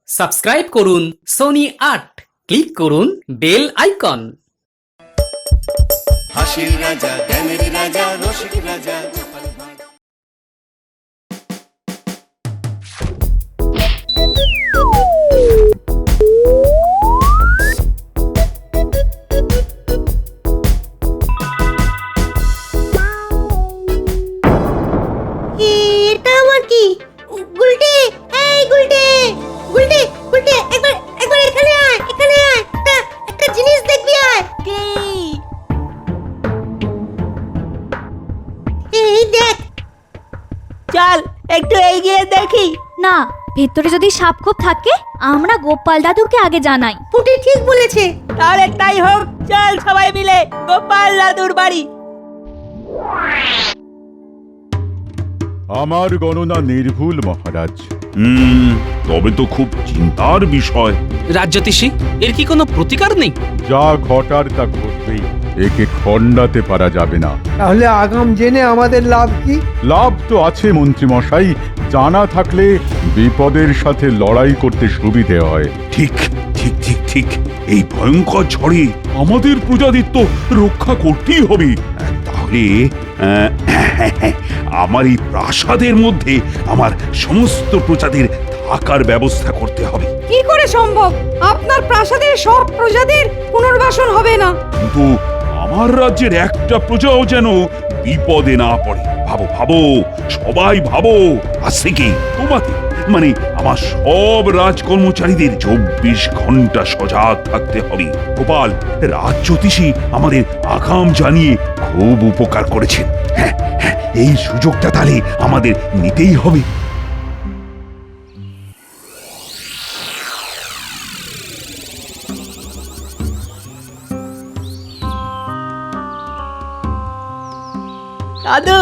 Subscribe করুন Sony ৮, click করুন bell icon. হাসির রাজা, জ্ঞানের রাজা, রসিক রাজা গোপাল ভাঁড়। এটা আমার কি? গুলটে, এই গুলটে, গুলটে, গুলটে, একবার একবার এখানে আয়, এখানে আয়। একটা জিনিস দেখবি আয়। কি? এই দেখ। চল একটু এগিয়ে দেখি। না, ভেতরে যদি সাপ খোপ থাকে আমরা গোপাল দাদুকে আগে জানাই। পুটি ঠিক বলেছে। তাহলে তাই হোক, চল সবাই মিলে গোপাল দাদুর বাড়ি। আমার গণনা নির্ভুল মহারাজ। তবে তো খুব চিন্তার বিষয়। রাজ্যতীষী, এর কি কোনো প্রতিকার নেই? যা ঘটার তা ঘটবেই, একে খণ্ডাতে পারা যাবে না। তাহলে আগাম জেনে আমাদের লাভ কি? লাভ তো আছে মন্ত্রী মশাই, জানা থাকলে বিপদের সাথে লড়াই করতে সুবিধে হয়। ঠিক ঠিক ঠিক ঠিক, এই ভয়ঙ্কর ঝড়ে আমাদের প্রজাদের তো রক্ষা করতেই হবে। তাহলে আমার এই প্রাসাদের মধ্যে আমার সমস্ত প্রজাদের থাকার ব্যবস্থা করতে হবে। কি করে সম্ভব? আপনার প্রাসাদের সব প্রজাদের পুনর্বাসন হবে না। কিন্তু আমার রাজ্যের একটা প্রজাও যেন বিপদে না পড়ে। ভাবো ভাবো, সবাই ভাবো। আজ থেকে তোমাদের মানে আমার সব রাজকর্মচারীদের 24 ঘন্টা সজাগ থাকতে হবে। গোপাল, রাজ্যতীষী আমাদের আগাম জানিয়ে খুব উপকার করেছেন। হ্যাঁ হ্যাঁ, এই সুযোগটা তাহলে আমাদের নিতেই হবে। দাদু,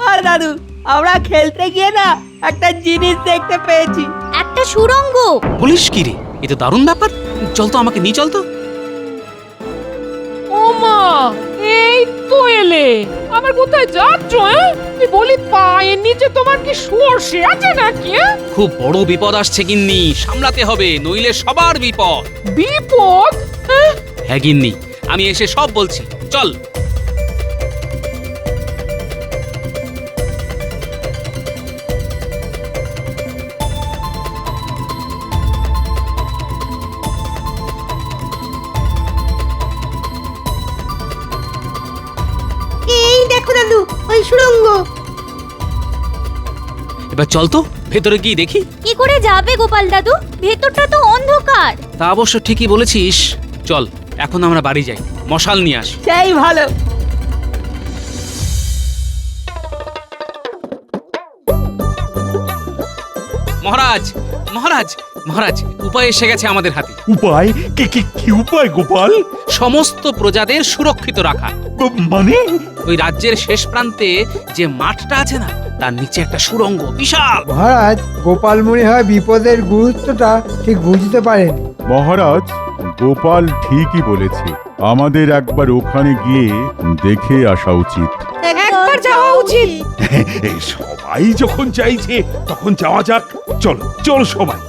আর দাদু, আমরা খেলতে গিয়ে না একটা জিনিস দেখতে পেয়েছি। একটা সুড়ঙ্গ। বলিস কি রে, এ তো দারুণ ব্যাপার। চল তো, আমাকে নিয়ে চল তো। ও মা, এই তো এলে। আবার কোথায় যাচ্ছ? আমি বলি, পায়ের নিচে তোমার কি সর্ষে আছে নাকি? খুব বড় বিপদ আসছে গিন্নি, সামলাতে হবে, নইলে সবার বিপদ। বিপদ? হ্যাঁ গিন্নি, আমি এসে সব বলছি, চল। এই দেখো দাদু, ওই সুড়ঙ্গ। এবার চল তো, ভেতরে গিয়ে দেখি। কি করে যাবে গোপাল দাদু? ভেতরটা তো অন্ধকার। তা অবশ্য ঠিকই বলেছিস। চল, এখন আমরা বাড়ি যাই, মশাল নিয়ে আসি। সেই ভালো। মহারাজ, মহারাজ, মহারাজ, উপায় এসে গেছে আমাদের হাতে। উপায়? কি উপায় গোপাল? সমস্ত প্রজাদের সুরক্ষিত রাখা। মানে? ওই রাজ্যের শেষ প্রান্তে যে মাঠটা আছে না, তার নিচে একটা সুড়ঙ্গ, বিশাল। মহারাজ, গোপাল মনে হয় বিপদের গুরুত্বটা ঠিক বুঝতে পারেন। মহারাজ, গোপাল ঠিকই বলেছে, আমাদের একবার ওখানে গিয়ে দেখে আসা উচিত। একবার যাওয়া উচিত। সবাই যখন চাইছে তখন যাওয়া যাক। চলো চলো সবাই।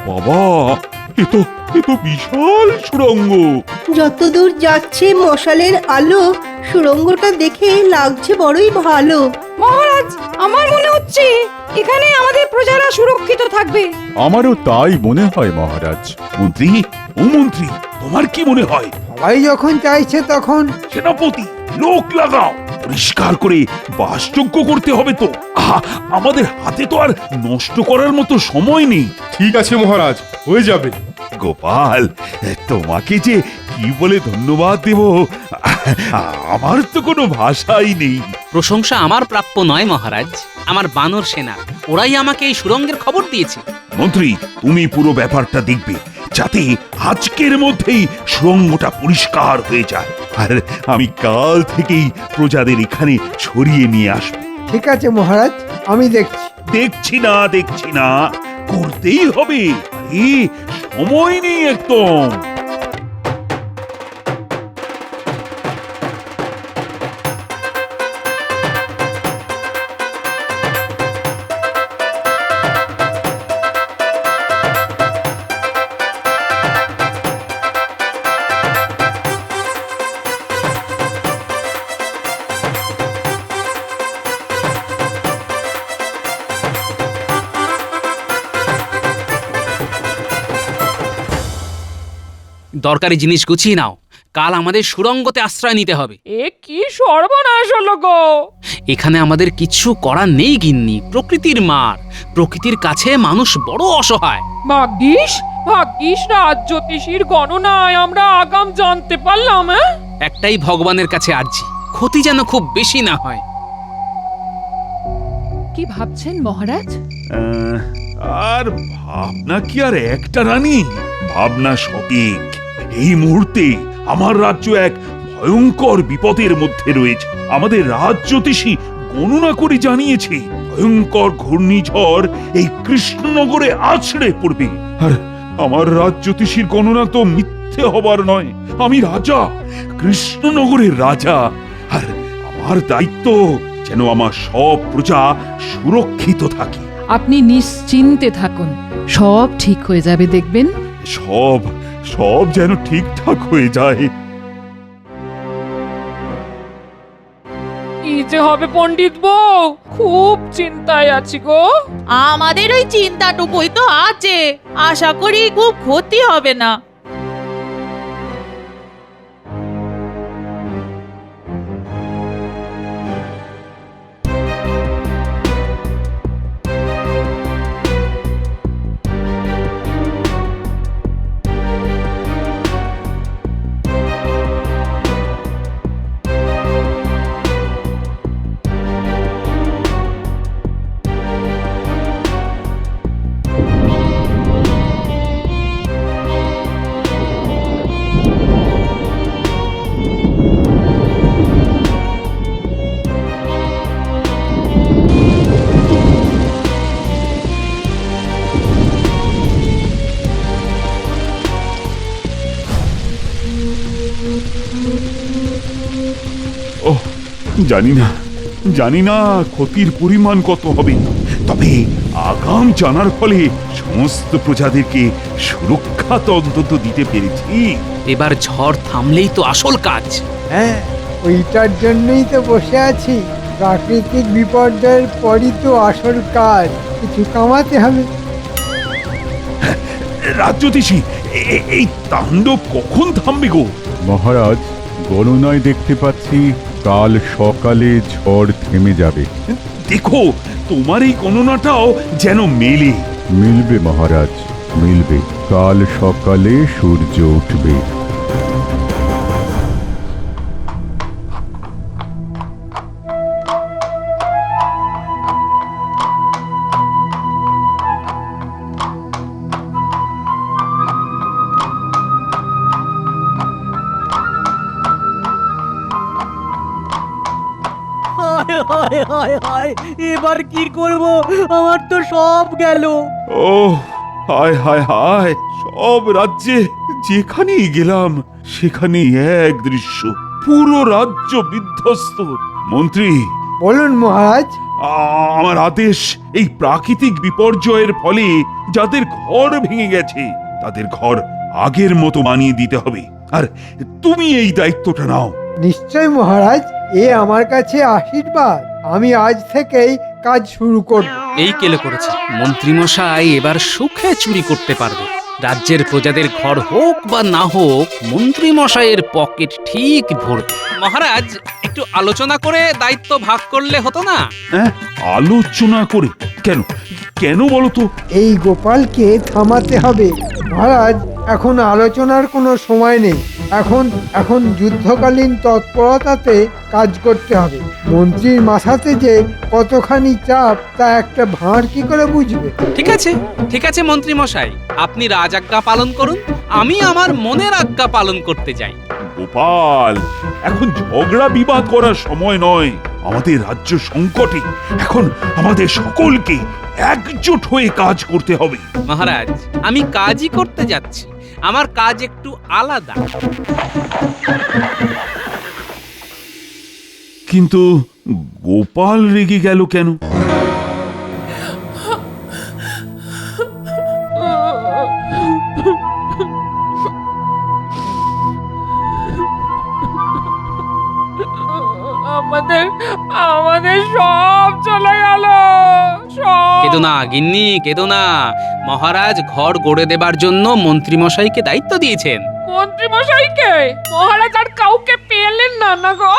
বাবা, এ তো বিশাল সুড়ঙ্গ। যতদূর যাচ্ছে মশালের আলো, সুড়ঙ্গটা দেখে লাগছে বড়ই ভালো। মহারাজ, আমার মনে হচ্ছে এখানে আমাদের প্রজারা সুরক্ষিত থাকবে। আমারও তাই মনে হয় মহারাজ। মন্ত্রী, ও মন্ত্রী, তোমার কি মনে হয়? সবাই যখন চাইছে তখন সেনাপতি, লোক লাগাও, পরিষ্কার করে বাসযোগ্য করতে হবে তো। আমাদের হাতে তো আর নষ্ট করার মতো সময় নেই। ঠিক আছে মহারাজ, হয়ে যাবে। গোপাল, তোমাকে যে কি বলে ধন্যবাদ দেব, আমার তো কোনো ভাষাই নেই। প্রশংসা আমার প্রাপ্য নয় মহারাজ, আমার বানর সেনা, ওরাই আমাকে এই সুড়ঙ্গের খবর দিয়েছে। মন্ত্রী, তুমি পুরো ব্যাপারটা দেখবে, যাতে আজকের মধ্যেই সুড়ঙ্গটা পরিষ্কার হয়ে যায়। আর আমি কাল থেকেই প্রজাদের এখানে সরিয়ে নিয়ে আসবো। ঠিক আছে মহারাজ, আমি দেখছি। দেখছি না করতেই হবে। সময় নেই একদম। দরকারি জিনিস গুছিয়ে নাও, কাল আমাদের সুড়ঙ্গতে আশ্রয় নিতে হবে। এ কি সর্বনাশ হলো গো! এখানে আমাদের কিছু করার নেই গিন্নি, প্রকৃতির মার। প্রকৃতির কাছে মানুষ বড় অসহায়। ভাগ্যিস রাজ জ্যোতিষীর গণনায় আমরা আগাম জানতে পারলাম। একটাই ভগবানের কাছে আর্জি, ক্ষতি যেন খুব বেশি না হয়। কি ভাবছেন মহারাজ? আর ভাবনা কি আর একটা রানী? ভাবনা সঠিক। এই মুহূর্তে আমার রাজ্য এক ভয়ঙ্কর বিপদের মধ্যে রয়েছে। আমাদের রাজ জ্যোতিষী গণনা করে জানিয়েছে ভয়ঙ্কর ঘূর্ণিঝড় এই কৃষ্ণনগরে আছড়ে পড়বে। আর আমার রাজ জ্যোতিষীর গণনা তো মিথ্যে হবার নয়। আমি রাজা, কৃষ্ণনগরের রাজা। আর আমার দায়িত্ব যেন আমার সব প্রজা সুরক্ষিত থাকে। আপনি নিশ্চিন্তে থাকুন, সব ঠিক হয়ে যাবে দেখবেন। সব যেন ঠিকঠাক হয়ে যায়। কি যে হবে পণ্ডিত বউ, খুব চিন্তায় আছি গো। আমাদের ওই চিন্তাটুকুই তো আছে, আশা করি খুব ক্ষতি হবে না। জানি না ক্ষতির পরিমাণ কত হবে, তবে আগাম জানার ফলে সমস্ত প্রজাদেরকে সুরক্ষা তো অন্তত দিতে পেরেছি। এবার ঝড় থামলেই তো আসল কাজ। হ্যাঁ, ওইটার জন্যই তো বসে আছি। প্রাকৃতিক বিপর্যয়ের পরই তো আসল কাজ, কিছু কামাতে হবে। রাজ্যতীশী, এই তাণ্ডব কখন থামবে গো? মহারাজ, গণনায় দেখতে পাচ্ছি কাল সকালে ঝড় থেমে যাবে। দেখো, তোমার এই গণনাটাও যেন মেলে। মিলবে মহারাজ, মিলবে। কাল সকালে সূর্য উঠবে। এবার কি করব? আমার তো সব গেল। ও হায় হায় হায়, সব রাজ্যে যেখানেই গেলাম সেখানেই এক দৃশ্য, পুরো রাজ্য বিধ্বস্ত। মন্ত্রী, বলুন মহারাজ। আমার আদেশ, এই প্রাকৃতিক বিপর্যয়ের ফলে যাদের ঘর ভেঙে গেছে তাদের ঘর আগের মতো বানিয়ে দিতে হবে। আর তুমি এই দায়িত্বটা নাও। নিশ্চয় মহারাজ, এ আমার কাছে আশীর্বাদ। আমি আজ থেকেই কাজ শুরু করব। এই কেলে করেছে মন্ত্রীমশাই, এবার সুখে চুরি করতে পারবে। রাজ্যের প্রজাদের ঘর হোক বা না হোক, মন্ত্রীমশাইয়ের পকেট ঠিক ভরবে। মহারাজ, একটু আলোচনা করে দায়িত্ব ভাগ করলে হতো না? হ্যাঁ, আলোচনা করে? কেন কেন বলো তো? এই গোপালকে থামাতে হবে মহারাজ। এখন আলোচনার কোনো সময় নেই। এখন যুদ্ধকালীন তৎপরতাতে কাজ করতে হবে। মন্ত্রীর মাথাতে যে কতখানি চাপ তা একটা ভাঁড় কি করে বুঝবে? ঠিক আছে মন্ত্রী মশাই, আপনি রাজাজ্ঞা পালন করুন, আমি আমার মনের আজ্ঞা পালন করতে যাই। গোপাল, এখন ঝগড়া বিবাদ করার সময় নয়। আমাদের রাজ্য সংকটে, এখন আমাদের সকলকে একজোট হয়ে কাজ করতে হবে। মহারাজ, আমি কাজই করতে যাচ্ছি, আমার কাজ একটু আলাদা। কিন্তু গোপাল রেগে গেল কেন? আমাদের সব চলে গেল, সব। কেদো না গিন্নি, কেদো না। মহারাজ ঘর গড়ে দেবার জন্য মন্ত্রী মশাইকে দায়িত্ব দিয়েছেন। মন্ত্রী মশাইকে মহারাজ আর কাউকে পেলেন না না গো?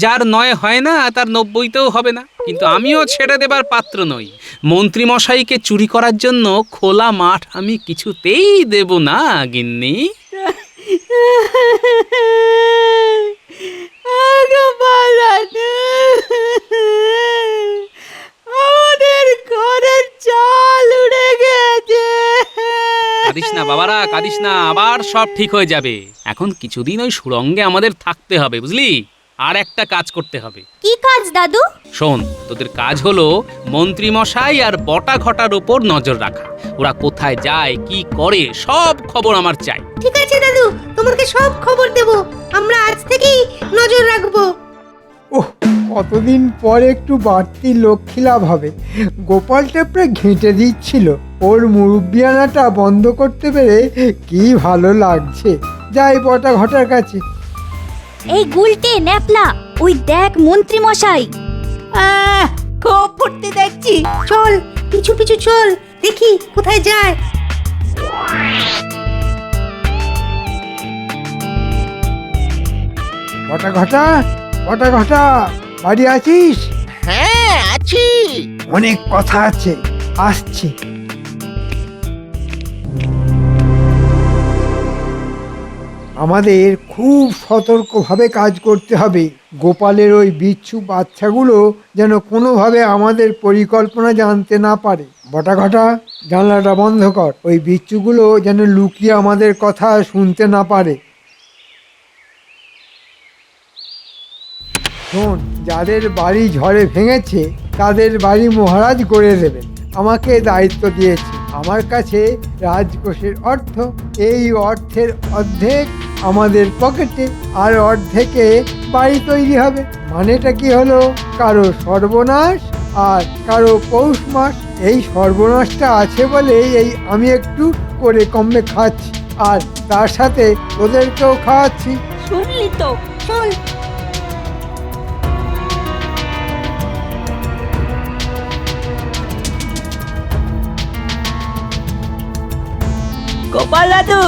যার 9 হয় না তার 90তেও হবে না, কিন্তু আমিও ছেড়ে দেবার পাত্র নই। মন্ত্রী মশাইকে চুরি করার জন্য খোলা মাঠ আমি কিছুতেই দেব না গিন্নি। গোপাল দাদু, আমাদের ঘরের চাল উড়ে গেছে। কাঁদিস না বাবারা, কাঁদিস না, আবার সব ঠিক হয়ে যাবে। এখন কিছুদিন ওই সুরঙ্গে আমাদের থাকতে হবে, বুঝলি? আর একটা কাজ করতে হবে। কি কাজ দাদু? শোন, তোদের কাজ হলো মন্ত্রী মশাই আর বটা ঘটার উপর নজর রাখা। ওরা কোথায় যায়, কি করে, সব খবর আমার চাই। ঠিক আছে দাদু, তোমাকে সব খবর দেব। আমরা আজ থেকেই নজর রাখবো। ওহ, কতদিন পর একটু বাড়তি লক্ষ্মী লাভ হবে। গোপালটা প্রায় ঘেঁটে দিচ্ছিল। ওর মুরব্বিয়ানাটা বন্ধ করতে পেরে কি ভালো লাগছে। যাই বটা ঘটার কাছে। এই গুলটে ন্যাপলা, ওই দেখ মন্ত্রী মশাই। খুব ফুর্তি দেখছি। চল, পিছু পিছু চল, দেখি কোথায় যায়। বটা ঘটা, বটা ঘটা, বাড়ি আছিস? হ্যাঁ, আছি। অনেক কথা আছে, আসছি। আমাদের খুব সতর্কভাবে কাজ করতে হবে। গোপালের ওই বিচ্ছু বাচ্চাগুলো যেন কোনোভাবে আমাদের পরিকল্পনা জানতে না পারে। বটা ঘটা, জানলাটা বন্ধ কর। ওই বিচ্ছুগুলো যেন লুকিয়ে আমাদের কথা শুনতে না পারে। শোন, যাদের বাড়ি ঝড়ে ভেঙেছে তাদের বাড়ি মহারাজ গড়ে দেবেন। আমাকে দায়িত্ব দিয়েছে। আমার কাছে রাজকোষের অর্থ, এই অর্থের অর্ধেক আমাদের পকেটে, আর অর্ধেকে বাড়ি তৈরি হবে। মানেটা কি হলো? কারো সর্বনাশ আর কারো পৌষ মাস। এই সর্বনাশটা আছে বলে এই আমি একটু করে কমে খাচ্ছি, আর তার সাথে তোদেরকেও খাওয়াচ্ছি। শুনলি তো? চল। গোপাল দাদু,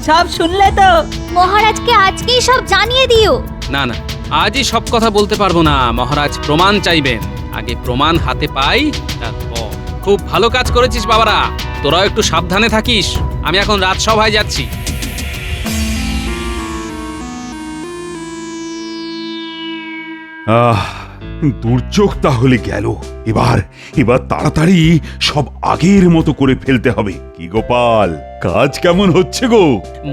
সব শুনলে তো? মহারাজকে আজকেই সব জানিয়ে দিও। না না, আজই সব কথা বলতে পারবো না। মহারাজ প্রমাণ চাইবেন, আগে প্রমাণ হাতে পাই তারপর। খুব ভালো কাজ করেছিস বাবারা, তোরাও একটু সাবধানে থাকিস। আমি এখন রাজসভায় যাচ্ছি। দুর্যোগ তাহলে গেল। এবার তাড়াতাড়ি সব আগের মতো করে ফেলতে হবে। কি গোপাল, কাজ কেমন হচ্ছে গো?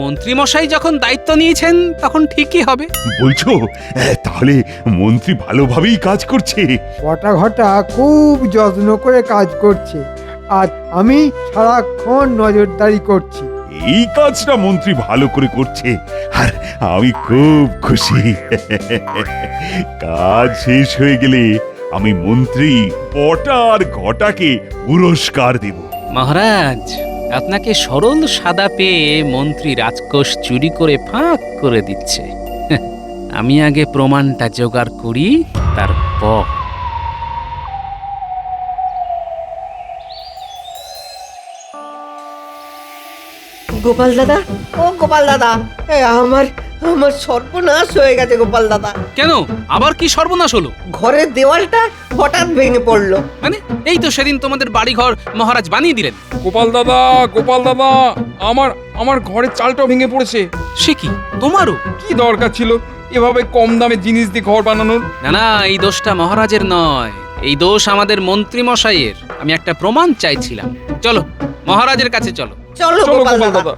মন্ত্রী মশাই যখন দায়িত্ব নিয়েছেন তখন ঠিকই হবে। বলছো তাহলে মন্ত্রী ভালোভাবেই কাজ করছে? বটা ঘটা খুব যত্ন করে কাজ করছে, আর আমি সারাক্ষণ নজরদারি করছি। এই কাজটা মন্ত্রী ভালো করে করছে, আর আমি খুব খুশি। কাজ শেষ হয়ে গেলে আমি মন্ত্রী বটা আর ঘটাকে পুরস্কার দেব। মহারাজ, আপনাকে সরল সাদা পেয়ে মন্ত্রী রাজকোষ চুরি করে ফাঁক করে দিচ্ছে। আমি আগে প্রমাণটা জোগাড় করি, তারপর। গোপাল দাদা, ও গোপাল দাদা, আমার আমার সর্বনাশ হয়ে গেছে গোপাল দাদা। কেন আবার কি সর্বনাশ হলো? ঘরের দেওয়ালটা হঠাৎ ভেঙে পড়লো। মানে এই তো সেদিন তোমাদের বাড়িঘর মহারাজ বানিয়ে দিলেন। গোপাল দাদা, আমার ঘরের চালটাও ভেঙে পড়েছে। সে কি তোমারও? কি দরকার ছিল এভাবে কম দামে জিনিস দিয়ে ঘর বানানোর? না না, এই দোষটা মহারাজের নয়, এই দোষ আমাদের মন্ত্রী মশাইয়ের। আমি একটা প্রমাণ চাইছিলাম। চলো মহারাজের কাছে চলো। চলো চলো গোপাল গোপাল দাদা। দাদা।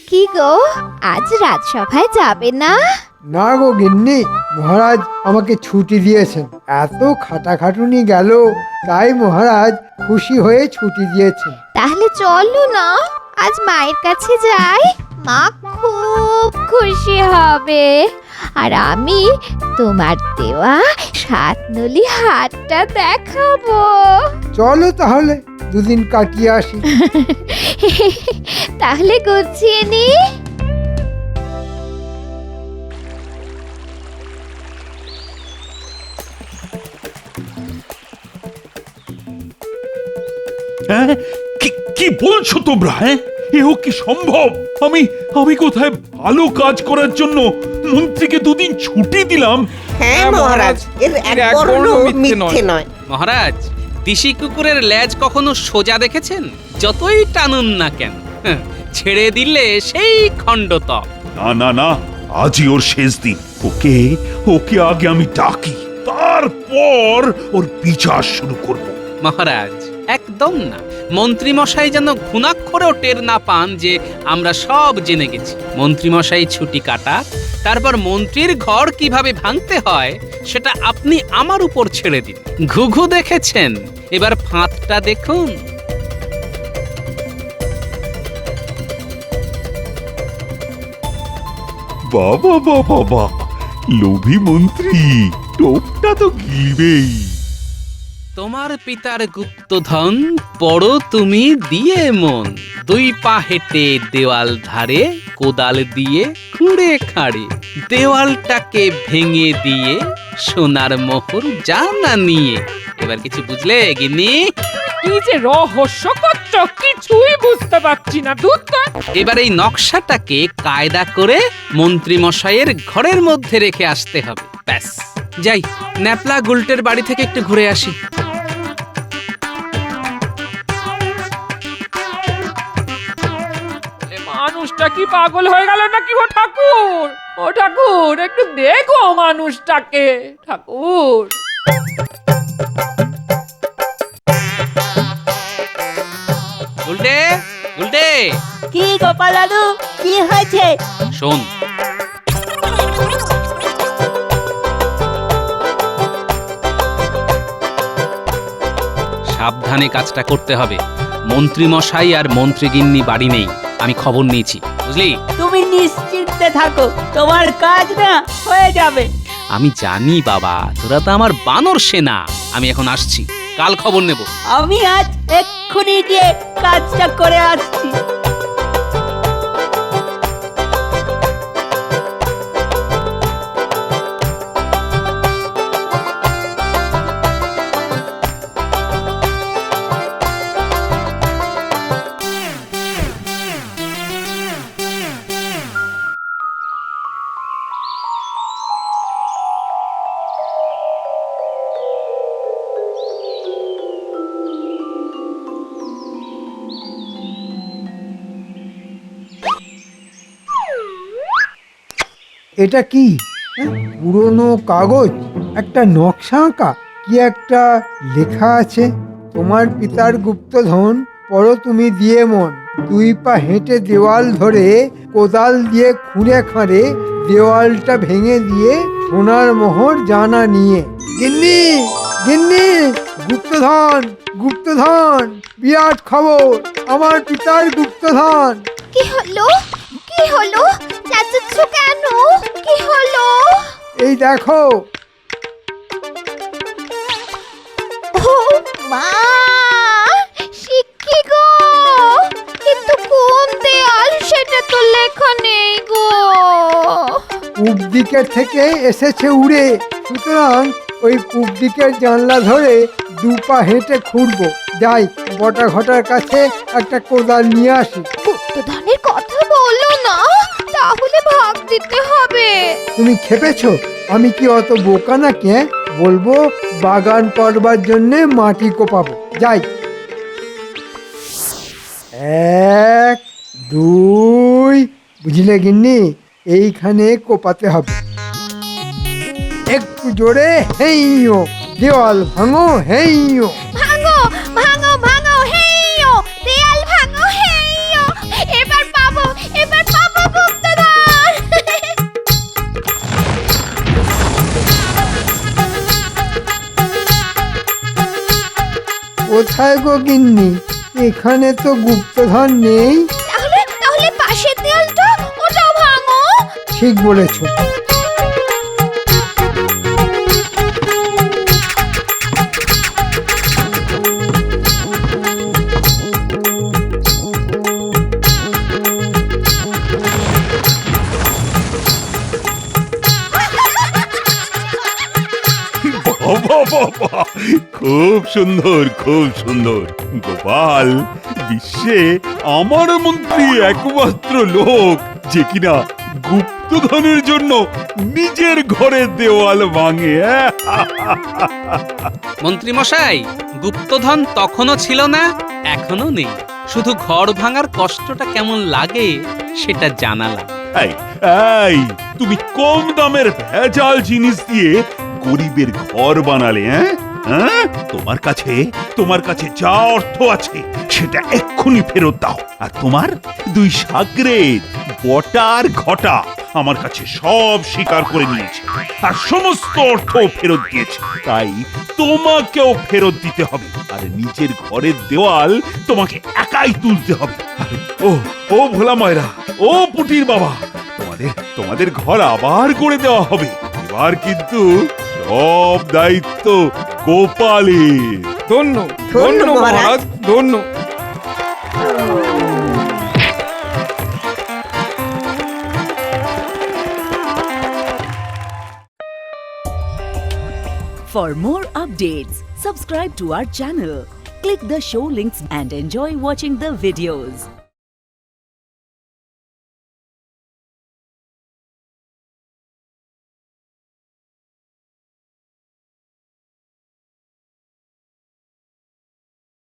কি গো, আজ রাজসভায় যাবে না? না গো গিন্নি, মহারাজ আমাকে ছুটি দিয়েছেন। এত খাটাখাটুনি গেল, তাই মহারাজ খুশি হয়ে ছুটি দিয়েছেন। তাহলে চলো না, আজ মায়ের কাছে যাই। মা খুব খুশি হবে। আর আমি তোমার দেওয়া 7 নলি হাতটা দেখাবো। চলো তাহলে দুদিন কাটিয়ে আসি। তাহলে গুছিয়ে নি। হ্যাঁ, কি বলছো তোমরা? হ্যাঁ, এও কি সম্ভব? আমি কোথায় ভালো কাজ করার জন্য মন্ত্রীকে দুদিন ছুটি দিলাম? হ্যাঁ মহারাজ, এর এক বর্ণ মিথ্যে নয়। মহারাজ, দিশি কুকুরের লেজ কখনো সোজা দেখেছেন? যতই টানুন না কেন, ছেড়ে দিলে সেই খণ্ডতক। না না না, আজই ওর শেষ দিন। ওকে আগে আমি ডাকি, তারপর ওর বিচার শুরু করব। মহারাজ, একদম না। মন্ত্রী মশাই যেন ঘুণাক্ষরেও টের না পান যে আমরা সব জেনে গেছি। মন্ত্রী মশাই ছুটি কাটা, তারপর মন্ত্রীর ঘর কিভাবে ভাঙতে হয় সেটা আপনি আমার উপর ছেড়ে দিন। ঘুঘু দেখেছেন, এবার ফাঁদটা দেখুন। বাবা বাবা বাবা, লোভী মন্ত্রী, টোপটা তো গিলবেই। তোমার পিতার গুপ্তধন পড়ো তুমি দিয়ে মন। 2 পা হেঁটে দেওয়াল ধারে, কোদাল দিয়ে খুঁড়ে খাড়ে, দেওয়ালটাকে ভেঙে দিয়ে সোনার মোহর জানা নিয়ে। এবার কিছু বুঝলে গিন্নি? কি যে রহস্য করছ, কিছুই বুঝতে পারছি না। দুধ তো এবার এই নকশাটাকে কায়দা করে মন্ত্রী মশাইয়ের ঘরের মধ্যে রেখে আসতে হবে। ব্যাস। যাই, ন্যাপলা গুলটের বাড়ি থেকে একটু ঘুরে আসি। মানুষটা কি পাগল হয়ে গেল নাকি? ও ঠাকুর, ও ঠাকুর, একটু দেখো মানুষটাকে। ঠাকুর, গুলটে, গুলটে, কি গোপাল দাদু, কি হয়েছে? শোন। সাবধানে কাজটা করতে হবে। মন্ত্রী মশাই আর মন্ত্রীগিন্নি বাড়ি নেই, আমি খবর নিয়েছি, বুঝলি? তুমি নিশ্চিন্তে থাকো, তোমার কাজ না হয়ে যাবে। আমি জানি বাবা, তোরা তো আমার বানর সেনা। আমি এখন আসছি, কাল খবর নেব। আমি আজ এক্ষুনি গিয়ে কাজটা করে আসছি। এটা কি? পুরনো কাগজ, একটা নকশা আঁকা, কি একটা লেখা আছে। তোমার পিতার গুপ্তধন পড়ো তুমি দিয়ে মন। 2 পা হেঁটে দেওয়াল ধরে, কোদাল দিয়ে খুঁড়ে খাঁড়ে, দেওয়ালটা ভেঙে দিয়ে সোনার মোহর জানা নিয়ে। গিন্নি, গিন্নি, গুপ্তধন, গুপ্তধন, বিরাট খবর, আমার পিতার গুপ্তধন। কি হলো? কি হলো? চাচাচ্ছ কেন? কি হলো? এই দেখো। ও মা, শিক্ষি গো, কিন্তু কোন দেয়াল সেটা তো লেখা নেই গো। পূব দিকের থেকে এসেছে উড়ে, সুতরাং ওই পূব দিকের জানলা ধরে 2 পা হেঁটে খুঁড়বো। যাই, বটা ঘটার কাছে একটা কোদাল নিয়ে আসি। গুপ্তধনের কথা বলো না, তাহলে ভাগ দিতে হবে। তুমি খেপেছো? আমি কি অত বোকা নাকি? বলবো বাগান করবার জন্য মাটি কোপাবো। যাই। 1 2, বুঝলে গিন্নি? এইখানে কোপাতে হবে। একটু জোরে হেইও, দেওয়াল ভাঙো হেইও। ভাঙো ভাঙো ভাঙো হেইও, দেয়াল ভাঙো হেইও। এবার পাবো গুপ্তধন। কোথায় গো গিন্নি? এখানে তো গুপ্তধন নেই। তাহলে পাশের দেয়ালটা, ওটাও ভাঙো। ঠিক বলেছো। বাবা, খুব সুন্দর, খুব সুন্দর। গোপাল বিশ্বে আমার মন্ত্রী একমাত্র লোক যে কিনা গুপ্তধনের জন্য নিজের ঘরের দেওয়াল ভাঙে। মন্ত্রী মশাই, গুপ্তধন তখনও ছিল না, এখনো নেই। শুধু ঘর ভাঙার কষ্টটা কেমন লাগে সেটা জানালাম। এই তুমি কম দামের ভেজাল জিনিস দিয়ে গরিবের ঘর বানালে। হ্যাঁ, তোমার কাছে যা অর্থ আছে সেটা এক্ষুনি ফেরত দাও। আর তোমার 2 সাগরেদ বটা আর ঘটা আমার কাছে সব স্বীকার করে নিয়েছে আর সমস্ত অর্থ ফেরত দিয়েছে। তাই তোমাকেও ফেরত দিতে হবে। আর নিজের ঘরের দেওয়াল তোমাকে একাই তুলতে হবে। ও ভোলা ময়রা, ও পুটির বাবা, তোমাদের ঘর আবার করে দেওয়া হবে। এবার কিন্তু সব দায়িত্ব গোপালের। ধন্য ধন্য মহারাজ, ধন্য। For more updates, subscribe to our channel, click the show links and enjoy watching the videos.